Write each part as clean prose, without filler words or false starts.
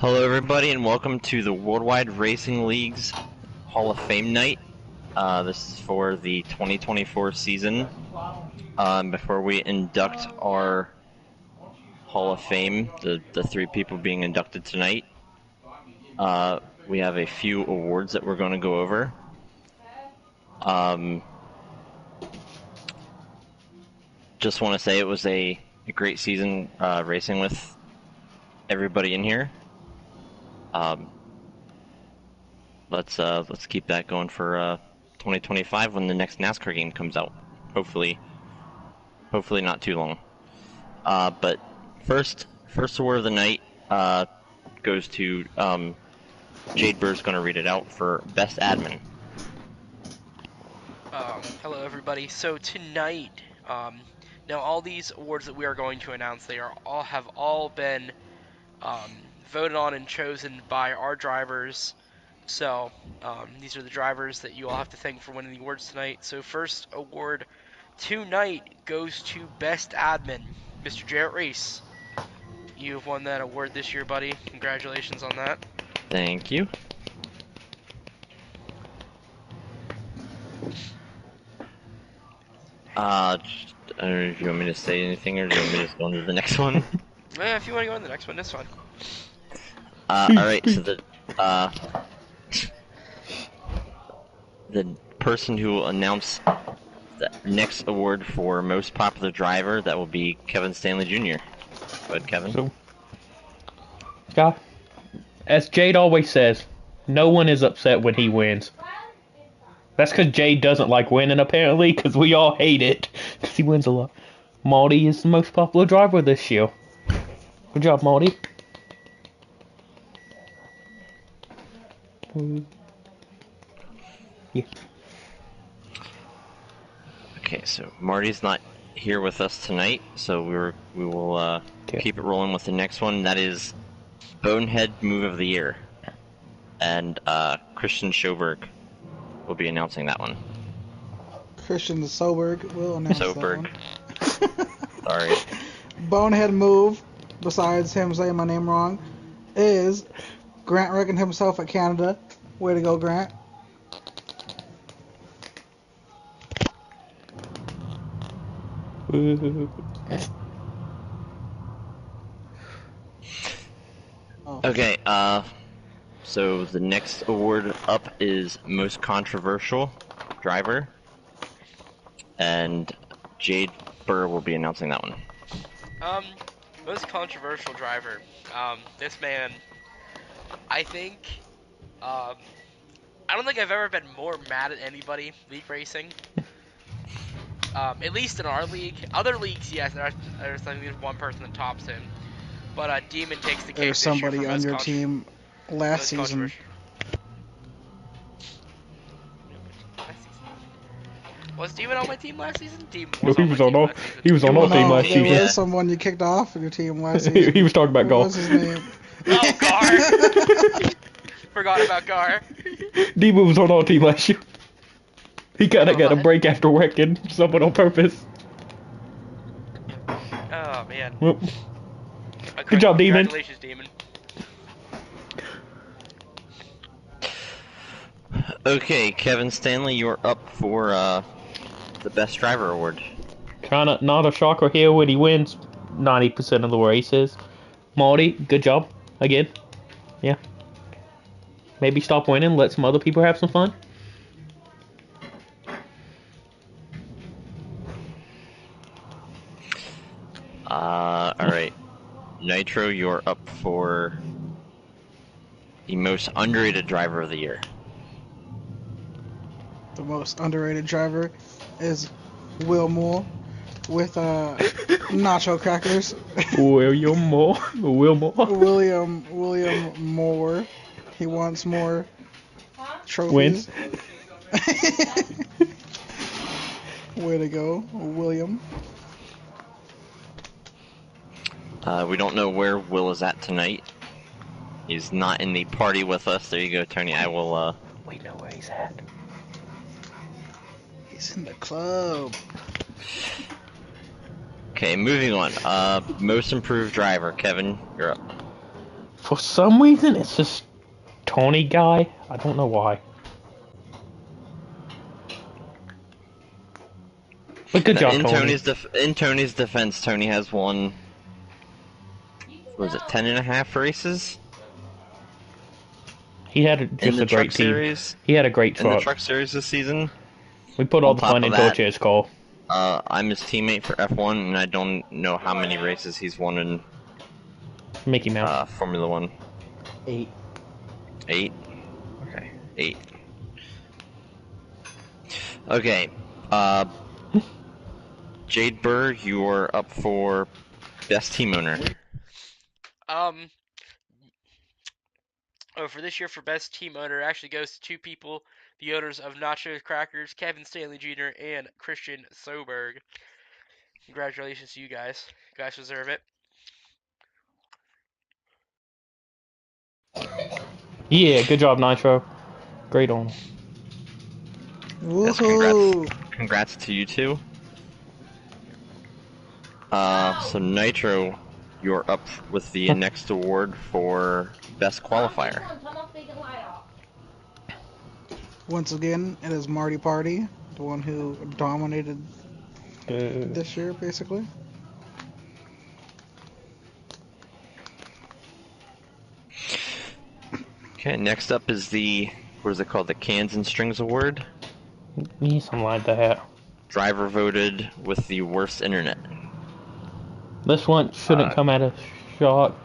Hello everybody and welcome to the Worldwide Racing League's Hall of Fame night. This is for the 2024 season. Before we induct our Hall of Fame, the three people being inducted tonight, we have a few awards that we're going to go over. Just want to say it was a great season racing with everybody in here. Let's keep that going for 2025 when the next NASCAR game comes out. Hopefully not too long. But first award of the night goes to Jade Burr's going to read it out for Best Admin. Hello everybody. So tonight, now all these awards that we are going to announce, have all been voted on and chosen by our drivers. So these are the drivers that you all have to thank for winning the awards tonight. So first award tonight goes to Best Admin, Mr. Jarrett Reese. You've won that award this year, buddy. Congratulations on that. Thank you. I don't know if you want me to say anything or do you want me to just go on to the next one? If you want to go on the next one, that's fine. Alright, so the person who will announce the next award for most popular driver, that will be Kevin Stanley Jr. Go ahead, Kevin. So, yeah, as Jade always says, no one is upset when he wins. That's because Jade doesn't like winning, apparently, because we all hate it, because he wins a lot. Marty is the most popular driver this year. Good job, Marty. Yeah. Okay, so Marty's not here with us tonight, so we will keep it rolling with the next one. That is Bonehead Move of the Year, and Christian Schoberg will be announcing that one. Christian Soberg will announce Soberg. that one. Sorry. Bonehead move, besides him saying my name wrong, is Grant wrecking himself at Canada. Way to go, Grant. Okay, so the next award up is Most Controversial Driver, and Jade Burr will be announcing that one. Most controversial driver. This man, I think, I don't think I've ever been more mad at anybody league racing. At least in our league. Other leagues, yes, there's one person that tops him. But Demon takes the cake. There's somebody on your team last season. Was Demon on my team last season? Demon No, he was on our team last season. There was someone you kicked off of your team last season. He was talking about What golf. was his name? Oh, Gar! Forgot about Gar. Demon was on our team last year. He kinda got a break after wrecking someone on purpose. Oh, man. Well, good job, Demon. Congratulations, Demon. Okay, Kevin Stanley, you're up for the Best Driver Award. Kinda not a shocker here when he wins 90% of the races. Marty, good job. Again. Yeah. Maybe stop winning, let some other people have some fun. Alright. Nitro, you're up for the Most Underrated Driver of the Year. The most underrated driver is Will Moore with nacho crackers. William Moore. William Moore. He wants more trophies. Wins. Way to go, William. We don't know where Will is at tonight. He's not in the party with us. There you go, Tony. I will, We know where he's at. He's in the club. Okay, moving on. Most Improved Driver. Kevin, you're up. For some reason, it's this Tony guy. I don't know why. But good job, Tony. In Tony's defense, Tony has won. What was it 10.5 races He had in just the a great truck team. series? He had a great In the truck. truck series this season. We put all On the top fun of into a that, chase call. I'm his teammate for F1, and I don't know how many races he's won in Mickey Mouse. Formula One. 8. 8? Okay, 8. Okay, Jade Burr, you are up for Best Team Owner. For this year, for best team owner, it actually goes to two people, the owners of Nacho Crackers, Kevin Stanley Jr. and Christian Soberg. Congratulations to you guys. You guys deserve it. Yeah, good job, Nitro. Great on. Yes, Woohoo! congrats to you two. So Nitro, you're up with the next award for Best Qualifier. Once again, it is Marty Party, the one who dominated this year, basically. Okay, next up is what is it called? The Cans and Strings Award. Yeah, something like that. Driver voted with the worst internet. This one shouldn't come out of shock.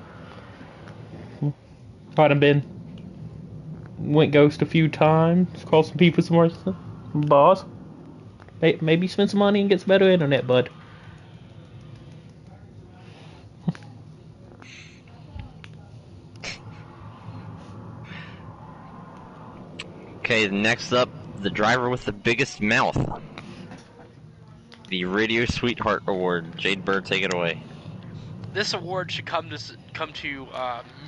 Might have been. Went ghost a few times. Called some people some worse. Boss. Maybe spend some money and get some better internet, bud. Okay, next up, the driver with the biggest mouth. The Radio Sweetheart Award. Jade Burr, take it away. This award should come to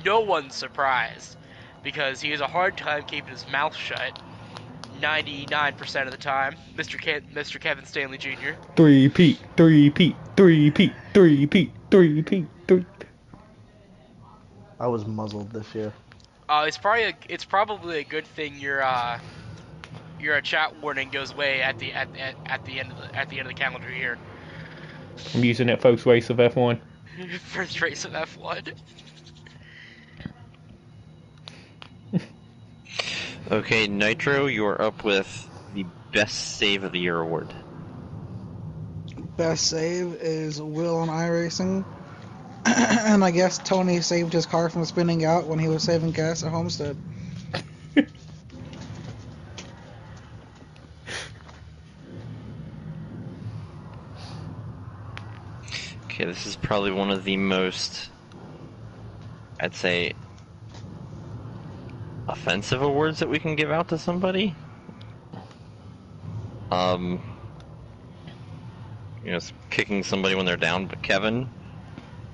no one's surprise, because he has a hard time keeping his mouth shut 99% of the time. Mr. Kevin Stanley Jr. 3-peat, 3-peat, 3-peat, 3-peat, 3-peat, 3. I was muzzled this year. It's probably a good thing your chat warning goes away at the end of the calendar year. I'm using it, folks. Race of F1. First race of F1. Okay, Nitro, you are up with the Best Save of the Year award. Best save is Will on iRacing. And I guess Tony saved his car from spinning out when he was saving gas at Homestead. Okay, this is probably one of the most, I'd say, offensive awards that we can give out to somebody. It's kicking somebody when they're down, but Kevin,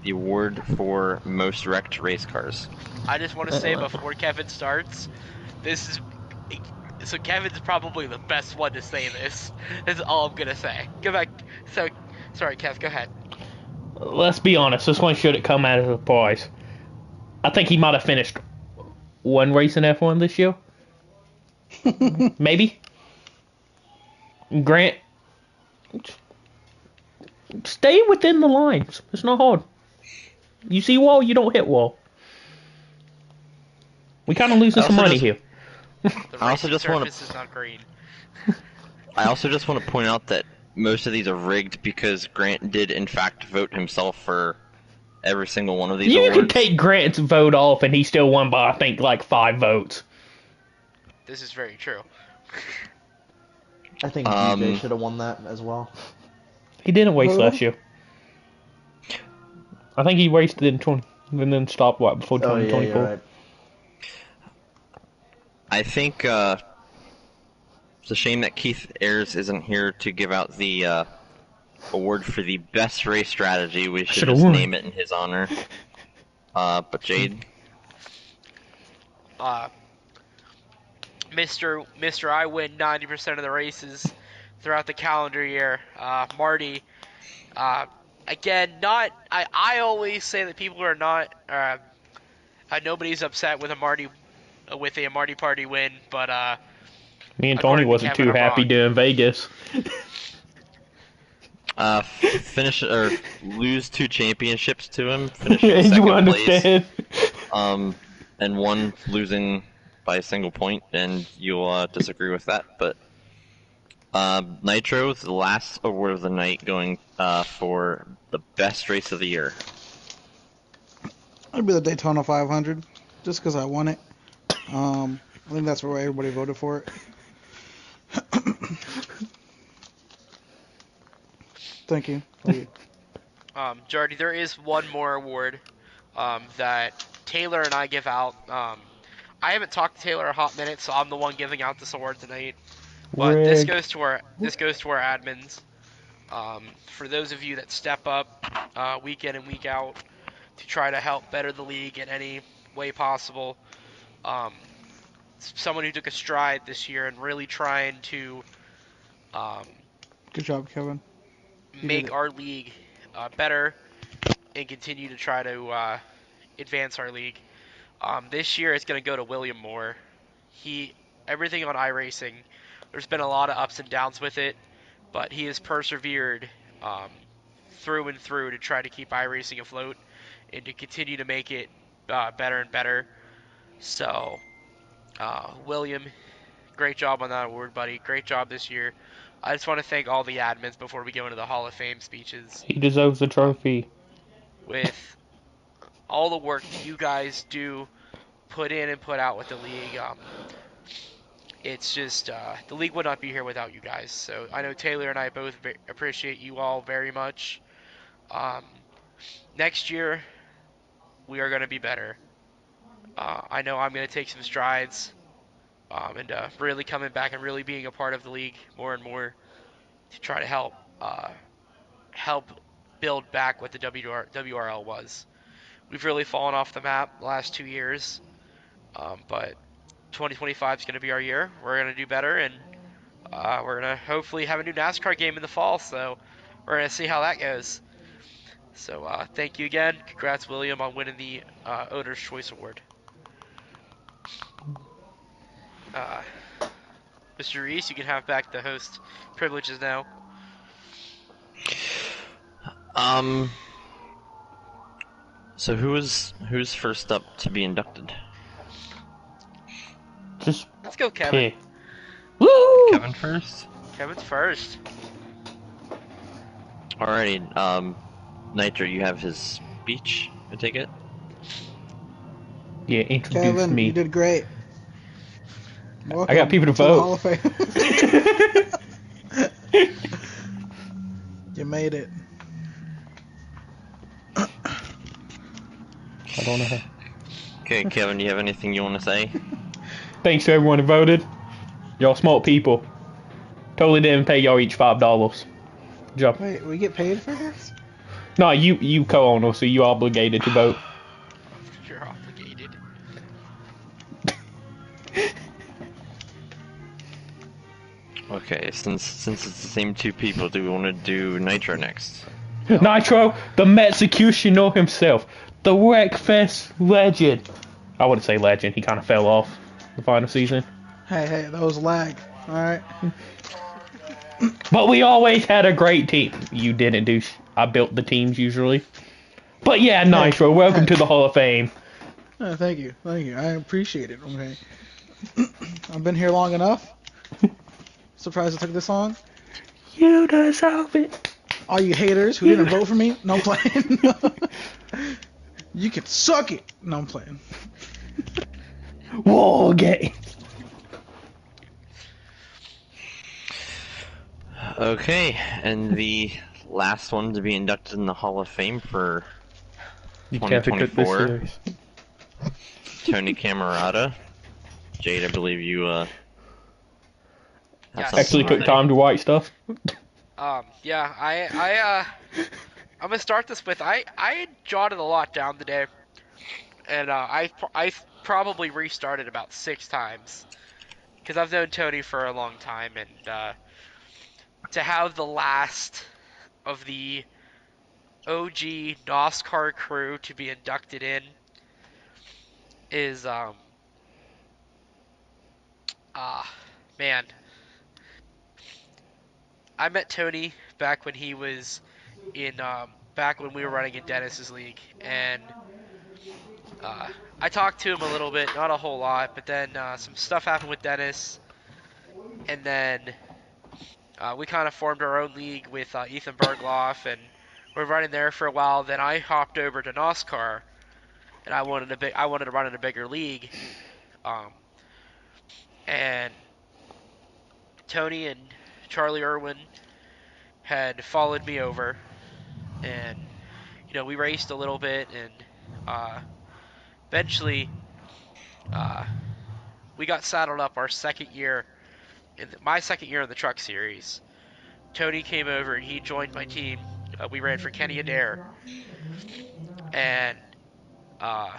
the award for most wrecked race cars. I just want to say before Kevin starts, so Kevin's probably the best one to say this. That's all I'm gonna say. Go back. So, sorry, Kev. Go ahead. Let's be honest. This one shouldn't come out of the prize. I think he might have finished one race in F1 this year. Maybe. Grant, stay within the lines. It's not hard. You see wall, you don't hit wall. We kind of losing some money here. The I also just want surface is not green. I also just want to point out that most of these are rigged because Grant did in fact vote himself for every single one of these You awards. could take Grant's vote off and he still won by, I think, like 5 votes. This is very true. I think DJ should have won that as well. He didn't race Who? last year. I think he raced in 20 and then stopped right before Oh yeah, 2024. you're right. I think it's a shame that Keith Ayers isn't here to give out the award for the best race strategy. We should just name it in his honor. But Jade? Mr. I win 90% of the races throughout the calendar year. Marty, again, I always say that people are not Nobody's upset with a Marty Party win, but Me and Tony according to wasn't Kevin, too I'm happy wrong. doing Vegas. Finish or lose 2 championships to him, finishing And you second place, understand? and one losing by a single point, and you'll disagree with that. But Nitro is the last award of the night, going for the best race of the year. It'd be the Daytona 500, just because I won it. I think that's where everybody voted for it. Thank you. Jardy, there is one more award that Taylor and I give out. I haven't talked to Taylor a hot minute, so I'm the one giving out this award tonight. But this Rigged. goes to our admins. For those of you that step up week in and week out to try to help better the league in any way possible. Someone who took a stride this year and really trying to Good job, Kevin. make our league better and continue to try to advance our league. This year it's going to go to William Moore. Everything on iRacing, there's been a lot of ups and downs with it, but he has persevered through and through to try to keep iRacing afloat and to continue to make it better and better. So, William, great job on that award, buddy. Great job this year. I just want to thank all the admins before we go into the Hall of Fame speeches. He deserves a trophy. With all the work that you guys do put in and put out with the league, it's just the league would not be here without you guys. So I know Taylor and I both appreciate you all very much. Next year we are going to be better. I know I'm going to take some strides and really coming back and really being a part of the league more and more to try to help build back what the WRL was. We've really fallen off the map the last 2 years, but 2025 is going to be our year. We're going to do better, and we're going to hopefully have a new NASCAR game in the fall, so we're going to see how that goes. So thank you again. Congrats, William, on winning the Owner's Choice Award. Mr. Reese, you can have back the host privileges now. So who's first up to be inducted? Just Let's go, Kevin. pick. Woo! Kevin first. Kevin's first. Alrighty. Nitro, you have his speech. I take it. Yeah, introduce Kevin, me. you did great. Welcome I got people to the vote. Hall of Fame. You made it. I don't know. Okay, Kevin, do you have anything you want to say? Thanks to everyone who voted. Y'all smart people. Totally didn't pay y'all each $5. Good job. Wait, we get paid for this? No, you co-owner, so you obligated to vote. You're obligated. Okay, since it's the same 2 people, do we want to do Nitro next? Nitro, the Metsecutioner himself, the Wreckfest legend. I wouldn't say legend. He kind of fell off the final season. Hey, that was lag. Alright. But we always had a great team. You didn't do. I built the teams usually. But yeah, Nitro, welcome to the Hall of Fame. Thank you. I appreciate it. Okay. I've been here long enough. Surprised I took this long. You deserve it. All you haters who didn't vote for me, no I'm playing. You can suck it. No, I'm playing. War game. Okay, and the last one to be inducted in the Hall of Fame for You can't pick up this 2024, series. Tony Camerata. Jade, I believe you have Yes. something Actually to took say. time to white stuff. Yeah, I'm gonna start this with I jotted a lot down today, and I probably restarted about 6 times because I've known Tony for a long time, and to have the last of the OG NASCAR crew to be inducted in, is man, I met Tony back when he was in back when we were running in Dennis's league, and uh, I talked to him a little bit, not a whole lot, but then some stuff happened with Dennis, and then we kind of formed our own league with Ethan Bergloff, and we're running there for a while. Then I hopped over to NASCAR, and I wanted to run in a bigger league, um, and Tony and Charlie Irwin had followed me over, and we raced a little bit, and eventually uh, we got saddled up our second year my second year in the Truck Series. Tony came over and he joined my team. We ran for Kenny Adair, and uh,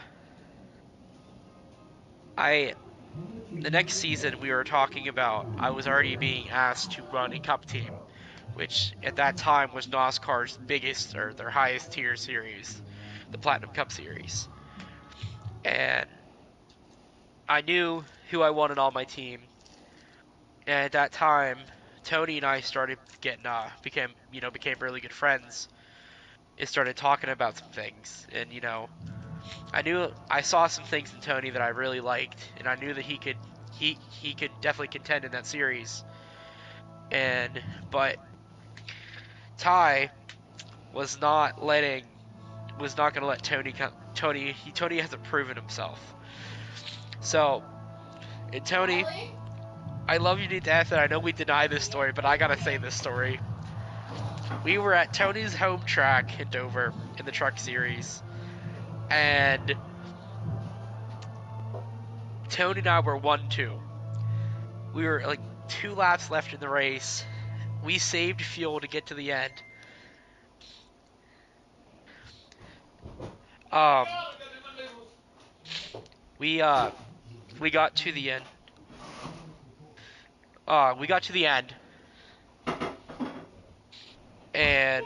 I the next season we were talking about. I was already being asked to run a Cup team, which at that time was NASCAR's biggest or their highest tier series, the Platinum Cup Series. And I knew who I wanted on my team. And at that time, Tony and I started getting became really good friends. It started talking about some things, and I saw some things in Tony that I really liked, and I knew that he could definitely contend in that series. But Ty was not going to let Tony hasn't proven himself. So, and Tony, I love you to death, and I know we deny this story, but I gotta say this story. We were at Tony's home track in Dover in the Truck Series, and Tony and I were 1-2. We were like 2 laps left in the race. We saved fuel to get to the end. Um, we got to the end. We got to the end, and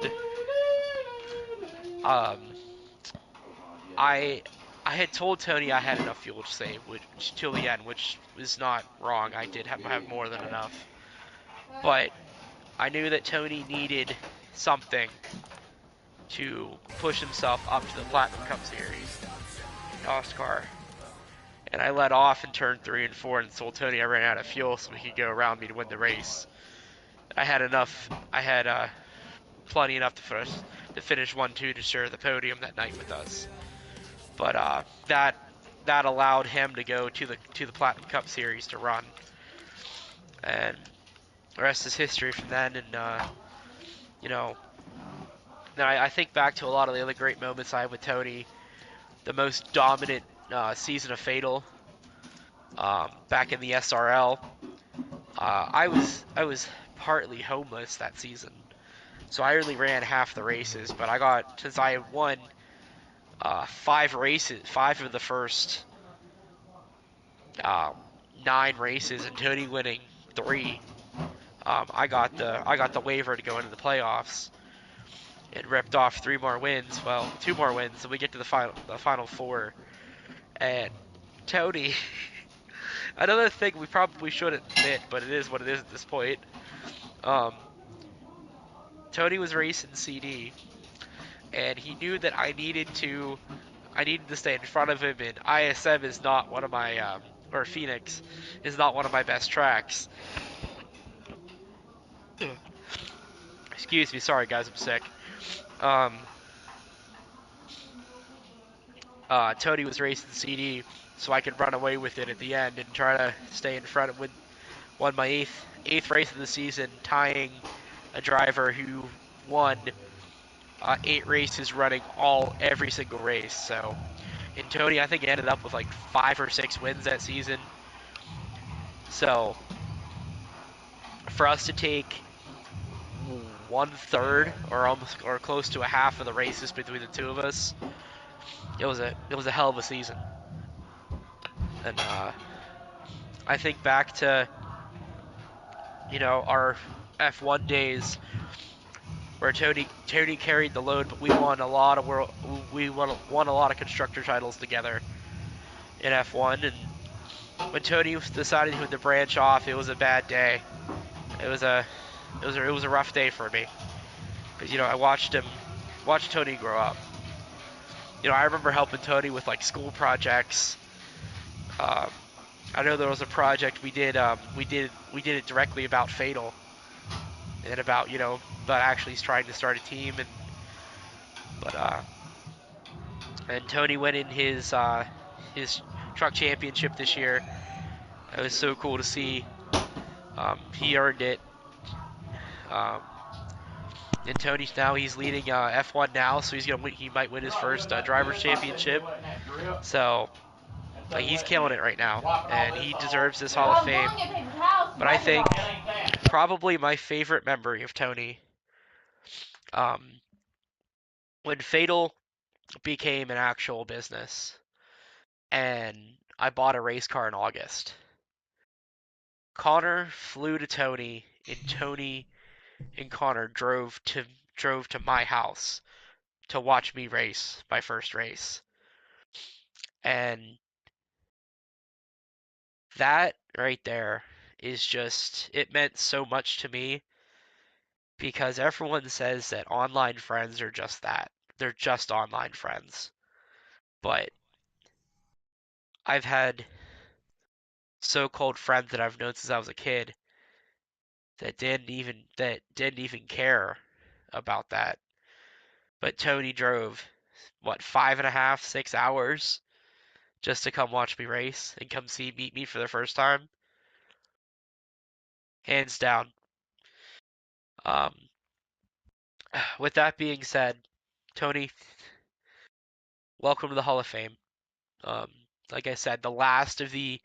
I had told Tony I had enough fuel to save, which till the end, which is not wrong. I did have more than enough, but I knew that Tony needed something to push himself up to the Platinum Cup Series, NASCAR. And I let off in turn 3 and 4 and told Tony I ran out of fuel so he could go around me to win the race. I had plenty enough to finish 1-2 to share the podium that night with us. But that allowed him to go to the Platinum Cup Series to run, and the rest is history from then. And then I think back to a lot of the other great moments I had with Tony. The most dominant season of Fatal back in the SRL. I was partly homeless that season, so I only ran half the races. But since I had won 5 of the first 9 races, and Tony winning 3. I got the waiver to go into the playoffs, and ripped off 3 more wins. Well, 2 more wins, and we get to the final 4. And Tony, another thing we probably shouldn't admit, but it is what it is at this point. Tony was racing CD, and he knew that I needed to stay in front of him, and ISM is not one of my or Phoenix is not one of my best tracks. Excuse me, sorry guys, I'm sick. Tony was racing CD, so I could run away with it at the end and try to stay in front. Won my eighth race of the season, tying a driver who won 8 races running every single race. So, and Tony, I think, ended up with like 5 or 6 wins that season. So, for us to take 1/3 or close to a half of the races between the two of us, it was a hell of a season. And I think back to our F1 days where Tony carried the load, but we won a lot of constructor titles together. in F1, and when Tony decided to branch off, it was a bad day. It was a rough day for me because I watched Tony grow up. I remember helping Tony with like school projects. Um, I know there was a project we did. We did it directly about Fatal and about about actually trying to start a team, but and Tony went in his truck championship this year. It was so cool to see. He earned it. Um, and Tony's now he's leading F1 now, so he might win his first drivers championship. So he's killing it right now, and he deserves this Hall of Fame. But I think probably my favorite memory of Tony, um, when Fatal became an actual business, and I bought a race car in August. Connor flew to Tony, and Tony and Connor drove to my house to watch me race my first race. And that right there is just it meant so much to me because everyone says that online friends are just that. They're just online friends. But I've had so-called friends that I've known since I was a kid that didn't even care about that. But Tony drove what 5.5, 6 hours just to come watch me race and come meet me for the first time. Hands down. Um, with that being said, Tony, welcome to the Hall of Fame. Um, like I said, the last of the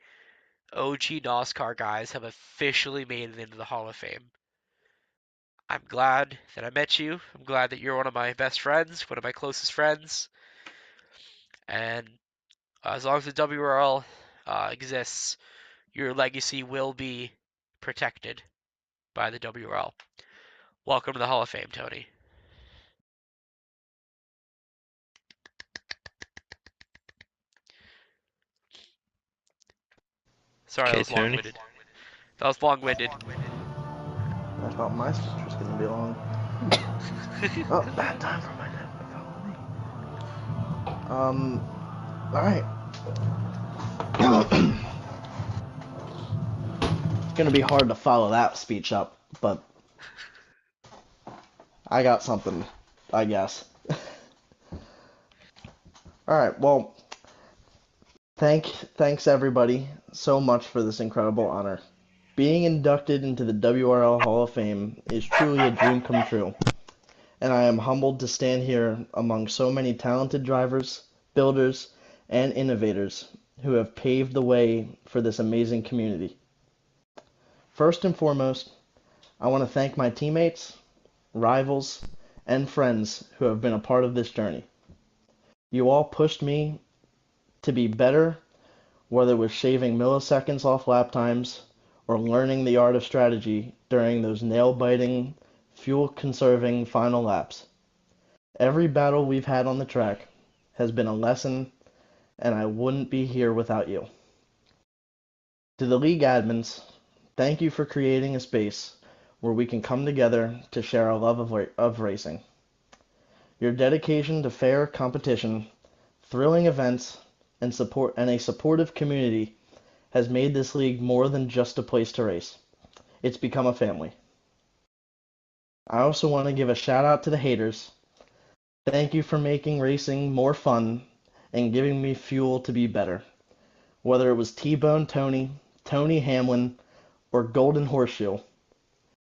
OG NASCAR guys have officially made it into the Hall of Fame. I'm glad that I met you. I'm glad that you're one of my best friends, one of my closest friends. And as long as the WRL exists, your legacy will be protected by the WRL. Welcome to the Hall of Fame, Tony. Sorry, that Okay, was Tony. long-winded. That was long-winded. I thought my speech was gonna be long. Oh, bad time for my dad to follow me. Alright. It's gonna be hard to follow that speech up, but I got something, I guess. Alright, well, thanks everybody so much for this incredible honor. Being inducted into the WRL Hall of Fame is truly a dream come true, and I am humbled to stand here among so many talented drivers, builders, and innovators who have paved the way for this amazing community. First and foremost, I want to thank my teammates, rivals, and friends who have been a part of this journey. You all pushed me to be better, whether it was shaving milliseconds off lap times or learning the art of strategy during those nail-biting, fuel-conserving final laps. Every battle we've had on the track has been a lesson, and I wouldn't be here without you. To the league admins, thank you for creating a space where we can come together to share our love of racing. Your dedication to fair competition, thrilling events, and a supportive community has made this league more than just a place to race. It's become a family. I also want to give a shout out to the haters. Thank you for making racing more fun and giving me fuel to be better. Whether it was T-Bone Tony, Tony Hamlin, or Golden Horseshoe,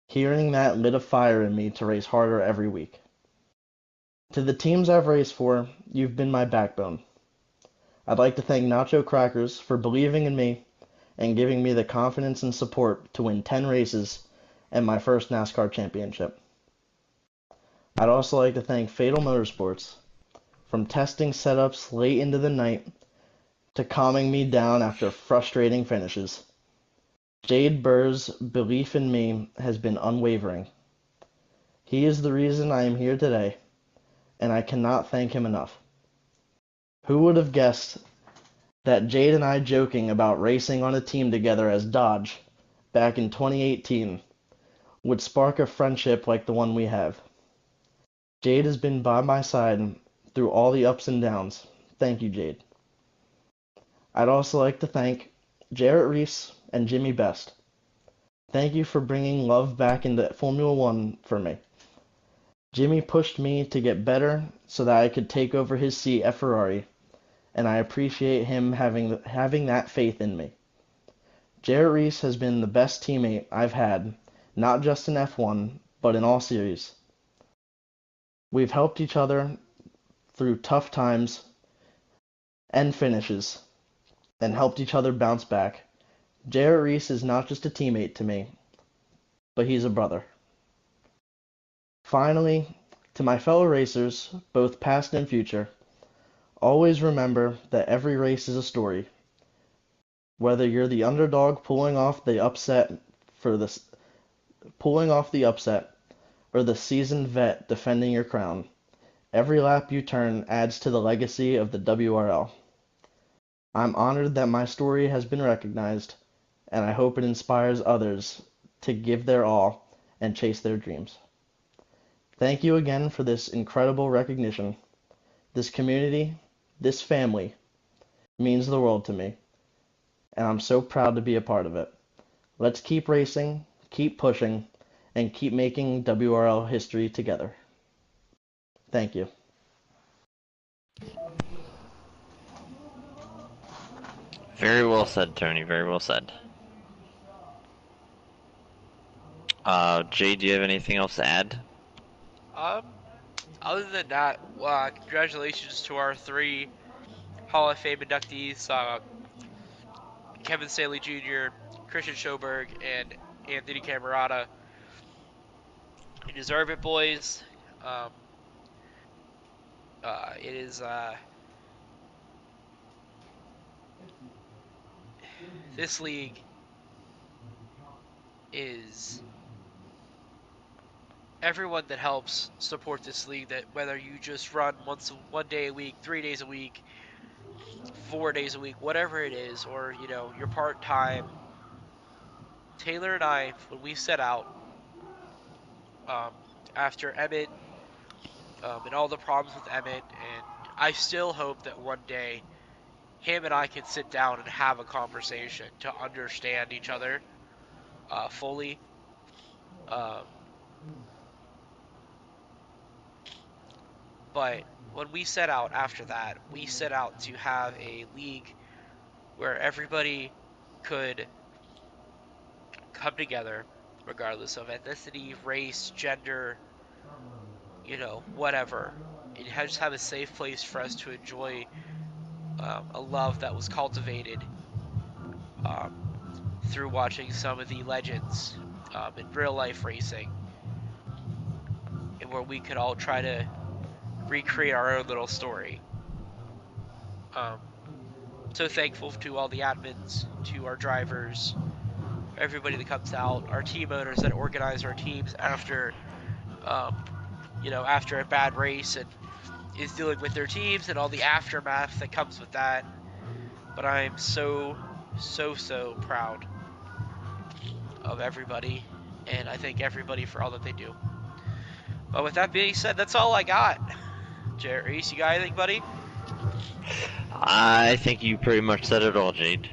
hearing that lit a fire in me to race harder every week. To the teams I've raced for, you've been my backbone. I'd like to thank Nacho Crackers for believing in me and giving me the confidence and support to win 10 races and my first NASCAR championship. I'd also like to thank Fatal Motorsports, from testing setups late into the night to calming me down after frustrating finishes. Jade Burr's belief in me has been unwavering. He is the reason I am here today, and I cannot thank him enough. Who would have guessed that Jade and I joking about racing on a team together as Dodge back in 2018 would spark a friendship like the one we have. Jade has been by my side through all the ups and downs. Thank you, Jade. I'd also like to thank Jarrett Reese and Jimmy Best. Thank you for bringing love back into Formula One for me. Jimmy pushed me to get better so that I could take over his seat at Ferrari, and I appreciate him having that faith in me. Jarrett Reese has been the best teammate I've had, not just in F1, but in all series. We've helped each other through tough times and finishes, and helped each other bounce back. Jarrett Reese is not just a teammate to me, but he's a brother. Finally, to my fellow racers, both past and future, always remember that every race is a story. Whether you're the underdog pulling off the upset, or the seasoned vet defending your crown, every lap you turn adds to the legacy of the WRL. I'm honored that my story has been recognized, and I hope it inspires others to give their all and chase their dreams. Thank you again for this incredible recognition. This community, this family, means the world to me, and I'm so proud to be a part of it. Let's keep racing, keep pushing, and keep making WRL history together. Thank you. Very well said, Tony. Very well said. Jay, do you have anything else to add? Other than that, congratulations to our 3 Hall of Fame inductees, Kevin Staley Jr., Christian Schoberg, and Anthony Camerata. You deserve it, boys. It is this league is everyone that helps support this league. That whether you just run one day a week, 3 days a week, 4 days a week, whatever it is, or you're part time. Taylor and I, when we set out after Emmett and all the problems with Emmett, and I still hope that one day him and I can sit down and have a conversation to understand each other fully. But when we set out after that, we set out to have a league where everybody could come together, regardless of ethnicity, race, gender, whatever. And just have a safe place for us to enjoy a love that was cultivated through watching some of the legends in real life racing, and where we could all try to recreate our own little story. So thankful to all the admins, to our drivers, everybody that comes out, our team owners that organize our teams after after a bad race and is dealing with their teams and all the aftermath that comes with that. But I'm so proud of everybody, and I thank everybody for all that they do. But with that being said, that's all I got. Jerry, you got anything, buddy? I think you pretty much said it all, Jade.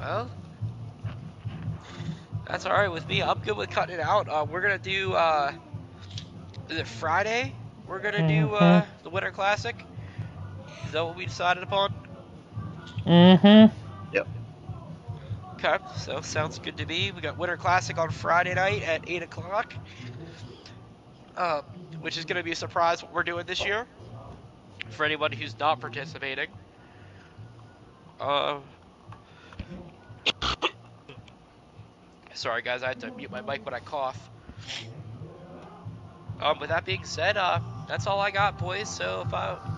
Well, that's alright with me. I'm good with cutting it out. We're gonna do, is it Friday? We're gonna do, the Winter Classic? Is that what we decided upon? Yep. Okay, so sounds good to me. We got Winter Classic on Friday night at 8 o'clock. Which is gonna be a surprise what we're doing this year. For anybody who's not participating. Sorry guys, I had to mute my mic when I cough. With that being said, that's all I got, boys. So if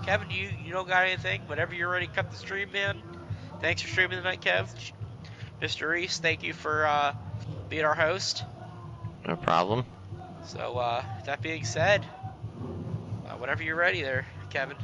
Kevin, you don't got anything, whenever you're ready to cut the stream, man. Thanks for streaming tonight, Kev. Mr. Reese, thank you for being our host. No problem. So that being said, whenever you're ready there, Kevin.